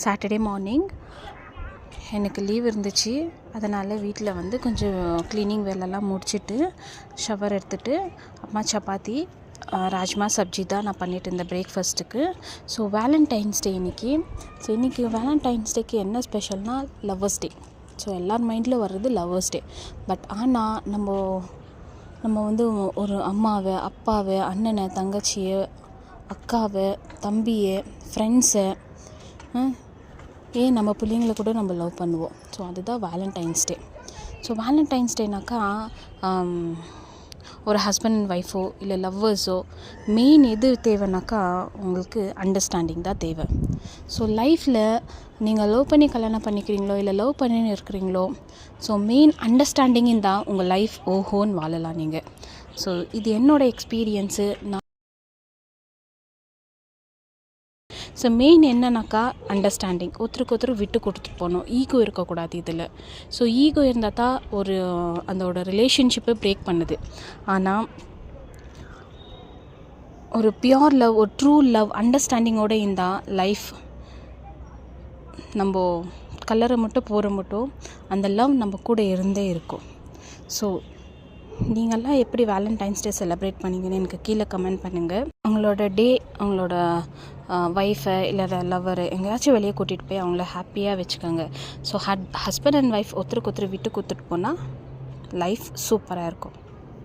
Saturday morning எனக்கு leave இருந்துச்சு. அதனால் வீட்டில் வந்து கொஞ்சம் க்ளீனிங் வேலைலாம் முடிச்சுட்டு ஷவர் எடுத்துகிட்டு அம்மா சப்பாத்தி ராஜ்மா சப்ஜி தான் நான் பண்ணிட்டு இருந்தேன் பிரேக்ஃபாஸ்ட்டுக்கு. ஸோ வேலண்டைன்ஸ் டே இன்றைக்கி. ஸோ இன்றைக்கி வேலண்டைன்ஸ் டேக்கு என்ன ஸ்பெஷல்னால் லவ்வர்ஸ் டே. ஸோ எல்லார் மைண்டில் வர்றது லவ்வர்ஸ் டே. பட் ஆனால் நம்ம வந்து ஒரு அம்மாவை, அப்பாவை, அண்ணனை, தங்கச்சியை, அக்காவை, தம்பியை, ஃப்ரெண்ட்ஸை, ஏன் நம்ம பிள்ளைங்களை கூட நம்ம லவ் பண்ணுவோம். ஸோ அதுதான் வேலண்டைன்ஸ் டே. ஸோ வேலண்டைன்ஸ் டேனாக்கா ஒரு ஹஸ்பண்ட் அண்ட் ஒய்ஃபோ இல்லை லவ்வர்ஸோ மெயின் எது தேவைனாக்கா உங்களுக்கு அண்டர்ஸ்டாண்டிங் தான் தேவை. ஸோ லைஃப்பில் நீங்கள் லவ் பண்ணி கல்யாணம் பண்ணிக்கிறீங்களோ இல்லை லவ் பண்ணின்னு இருக்கிறீங்களோ, ஸோ மெயின் அண்டர்ஸ்டாண்டிங் தான் உங்கள் லைஃப் ஓஹோன்னு வாழலாம் நீங்கள். ஸோ இது என்னோடய எக்ஸ்பீரியன்ஸு. ஸோ மெயின் என்னன்னாக்கா அண்டர்ஸ்டாண்டிங், ஒருத்தருக்கு விட்டு கொடுத்துட்டு போகணும். ஈகோ இருக்கக்கூடாது இதில். ஸோ ஈகோ இருந்தால் தான் அதோட ரிலேஷன்ஷிப்பை பிரேக் பண்ணுது. ஆனால் ஒரு பியோர் லவ், ஒரு ட்ரூ லவ், அண்டர்ஸ்டாண்டிங்கோடு இருந்தால் லைஃப் நம்ம கலரை மட்டும் அந்த லவ் நம்ம கூட இருந்தே இருக்கும். ஸோ நீங்கள்லாம் எப்படி வேலண்டைன்ஸ் டே செலிப்ரேட் பண்ணிங்கன்னு எனக்கு கீழே கமெண்ட் பண்ணுங்கள். அவங்களோட டே, அவங்களோட ஒய்ஃபை இல்லை லவ்வரை எங்கேயாச்சும் வெளியே கூட்டிகிட்டு போய் அவங்கள ஹாப்பியாக வச்சுக்கோங்க. ஸோ ஹஸ்பண்ட் அண்ட் ஒய்ஃப் ஒருத்தருக்கு விட்டு கொடுத்துட்டு போனால் லைஃப் சூப்பராக இருக்கும்.